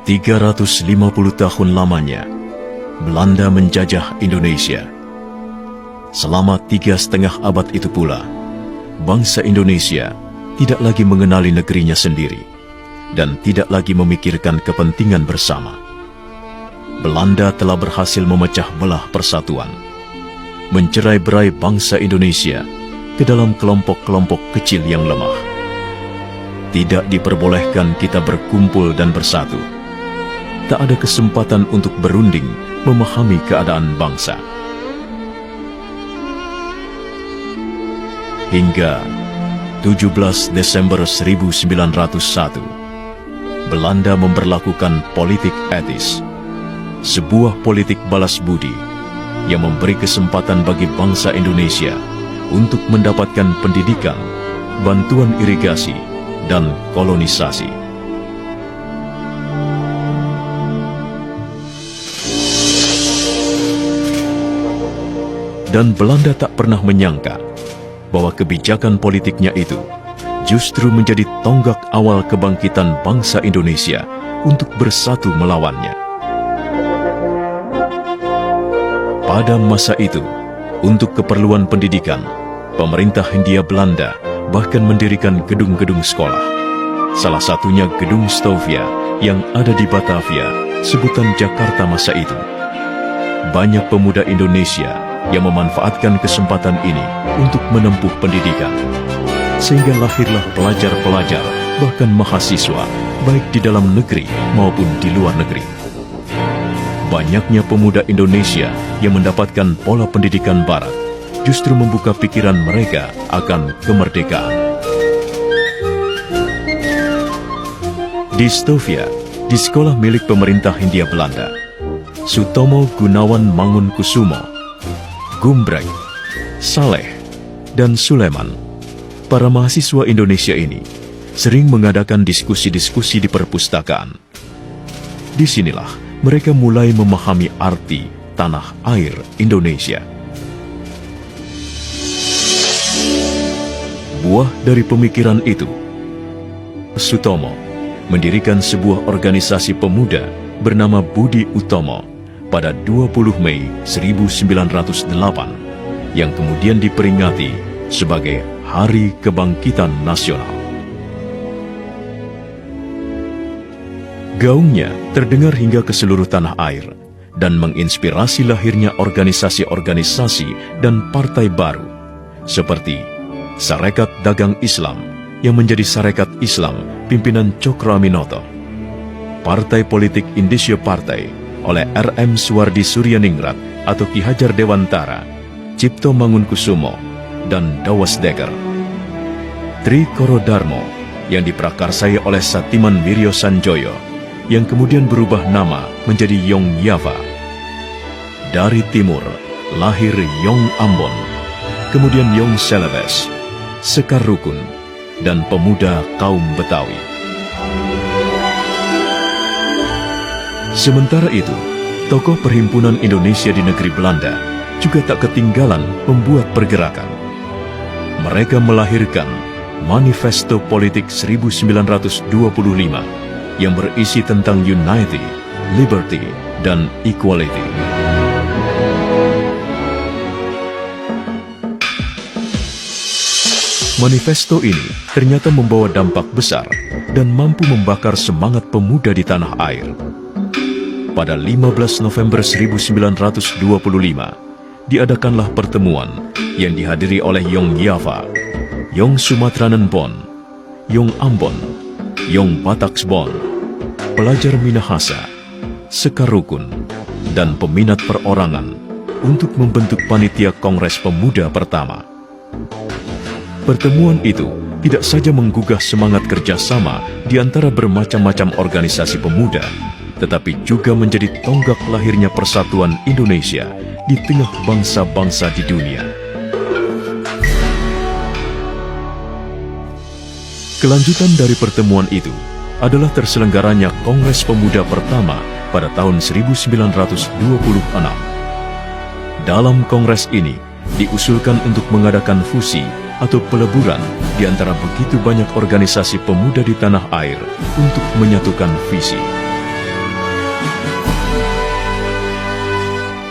350 tahun lamanya, Belanda menjajah Indonesia. Selama 3,5 abad itu pula, bangsa Indonesia tidak lagi mengenali negerinya sendiri dan tidak lagi memikirkan kepentingan bersama. Belanda telah berhasil memecah belah persatuan, mencerai-berai bangsa Indonesia ke dalam kelompok-kelompok kecil yang lemah. Tidak diperbolehkan kita berkumpul dan bersatu. Tak ada kesempatan untuk berunding memahami keadaan bangsa. Hingga 17 Desember 1901, Belanda memberlakukan politik etis, sebuah politik balas budi yang memberi kesempatan bagi bangsa Indonesia untuk mendapatkan pendidikan, bantuan irigasi, dan kolonisasi. Dan Belanda tak pernah menyangka bahwa kebijakan politiknya itu justru menjadi tonggak awal kebangkitan bangsa Indonesia untuk bersatu melawannya. Pada masa itu, untuk keperluan pendidikan, pemerintah Hindia Belanda bahkan mendirikan gedung-gedung sekolah. Salah satunya Gedung Stovia yang ada di Batavia, sebutan Jakarta masa itu. Banyak pemuda Indonesia yang memanfaatkan kesempatan ini untuk menempuh pendidikan, sehingga lahirlah pelajar-pelajar, bahkan mahasiswa, baik di dalam negeri maupun di luar negeri. Banyaknya pemuda Indonesia yang mendapatkan pola pendidikan barat justru membuka pikiran mereka akan kemerdekaan. Di Stovia, di sekolah milik pemerintah Hindia Belanda, Sutomo Gunawan Mangunkusumo, Gumbrek, Saleh, dan Suleman, para mahasiswa Indonesia ini sering mengadakan diskusi-diskusi di perpustakaan. Disinilah mereka mulai memahami arti tanah air Indonesia. Buah dari pemikiran itu, Sutomo mendirikan sebuah organisasi pemuda bernama Budi Utomo pada 20 Mei 1908 yang kemudian diperingati sebagai Hari Kebangkitan Nasional. Gaungnya terdengar hingga ke seluruh tanah air dan menginspirasi lahirnya organisasi-organisasi dan partai baru seperti Sarekat Dagang Islam yang menjadi Sarekat Islam pimpinan Cokroaminoto, Partai Politik Indische Partai oleh R.M. Suwardi Suryaningrat atau Ki Hajar Dewantara, Cipto Mangunkusumo, dan Dawas Dekker, Tri Koro Darmo yang diprakarsai oleh Satiman Wiryo Sanjoyo yang kemudian berubah nama menjadi Yong Yava. Dari timur lahir Yong Ambon, kemudian Yong Celebes, Sekar Rukun, dan pemuda kaum Betawi. Sementara itu, tokoh Perhimpunan Indonesia di negeri Belanda juga tak ketinggalan membuat pergerakan. Mereka melahirkan Manifesto Politik 1925 yang berisi tentang Unity, Liberty, dan Equality. Manifesto ini ternyata membawa dampak besar dan mampu membakar semangat pemuda di tanah air. Pada 15 November 1925, diadakanlah pertemuan yang dihadiri oleh Yong Yava, Yong Sumatranen Bon, Yong Ambon, Yong Bataksbon, pelajar Minahasa, Sekar Rukun, dan peminat perorangan untuk membentuk panitia Kongres Pemuda pertama. Pertemuan itu tidak saja menggugah semangat kerjasama di antara bermacam-macam organisasi pemuda, tetapi juga menjadi tonggak lahirnya persatuan Indonesia di tengah bangsa-bangsa di dunia. Kelanjutan dari pertemuan itu adalah terselenggaranya Kongres Pemuda pertama pada tahun 1926. Dalam kongres ini diusulkan untuk mengadakan fusi atau peleburan di antara begitu banyak organisasi pemuda di tanah air untuk menyatukan visi.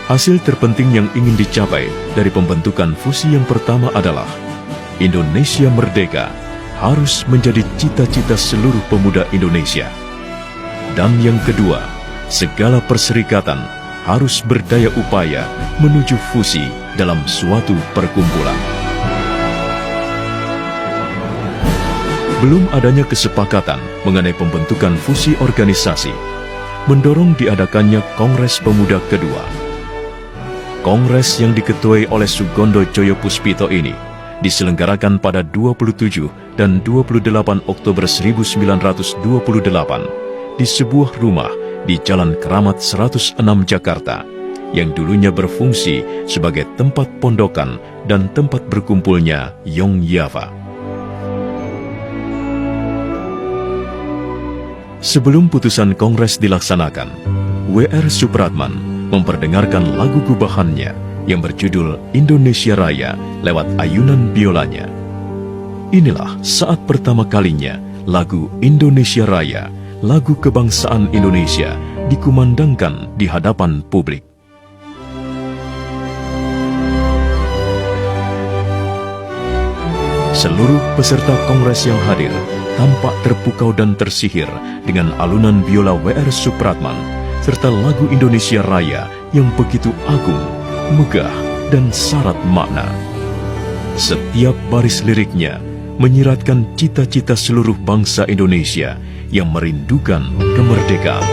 Hasil terpenting yang ingin dicapai dari pembentukan fusi yang pertama adalah Indonesia merdeka harus menjadi cita-cita seluruh pemuda Indonesia. Dan yang kedua, segala perserikatan harus berdaya upaya menuju fusi dalam suatu perkumpulan. Belum adanya kesepakatan mengenai pembentukan fusi organisasi, mendorong diadakannya Kongres Pemuda kedua. Kongres yang diketuai oleh Sugondo Joyopuspito ini diselenggarakan pada 27 dan 28 Oktober 1928 di sebuah rumah di Jalan Keramat 106 Jakarta yang dulunya berfungsi sebagai tempat pondokan dan tempat berkumpulnya Yong Yava. Sebelum putusan Kongres dilaksanakan, W.R. Supratman memperdengarkan lagu gubahannya yang berjudul Indonesia Raya lewat ayunan biolanya. Inilah saat pertama kalinya lagu Indonesia Raya, lagu kebangsaan Indonesia, dikumandangkan di hadapan publik. Seluruh peserta kongres yang hadir tampak terpukau dan tersihir dengan alunan biola W.R. Supratman serta lagu Indonesia Raya yang begitu agung, megah, dan syarat makna. Setiap baris liriknya menyiratkan cita-cita seluruh bangsa Indonesia yang merindukan kemerdekaan.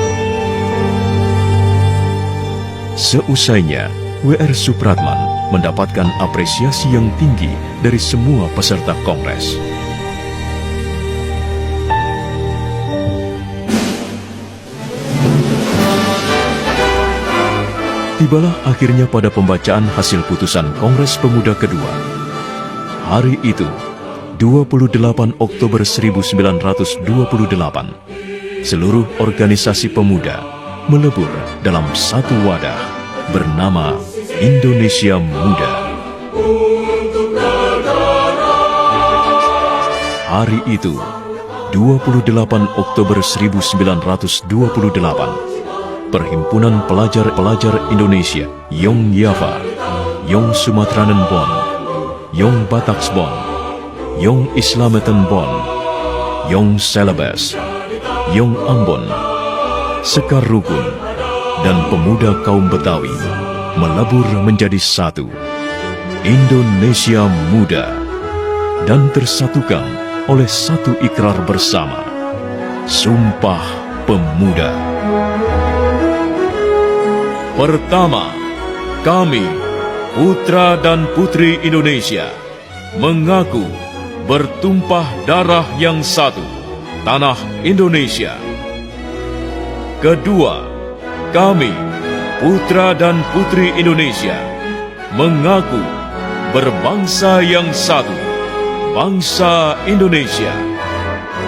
Seusainya, W.R. Supratman mendapatkan apresiasi yang tinggi dari semua peserta kongres. Tibalah akhirnya pada pembacaan hasil putusan Kongres Pemuda kedua. Hari itu, 28 Oktober 1928, seluruh organisasi pemuda melebur dalam satu wadah bernama Indonesia Muda. Hari itu, 28 Oktober 1928, Perhimpunan Pelajar-Pelajar Indonesia Yong Yava, Yong Sumatranen Bon, Yong Bataks Bon, Yong Islameten Bon, Yong Celebes, Yong Ambon, Sekar Rukun, dan pemuda kaum Betawi melebur menjadi satu, Indonesia Muda, dan tersatukan oleh satu ikrar bersama, Sumpah Pemuda. Pertama, kami, putra dan putri Indonesia, mengaku bertumpah darah yang satu, tanah Indonesia. Kedua, kami, putra dan putri Indonesia, mengaku berbangsa yang satu, bangsa Indonesia.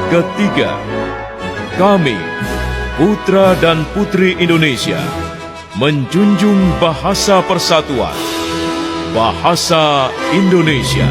Ketiga, kami, putra dan putri Indonesia, menjunjung bahasa persatuan, bahasa Indonesia.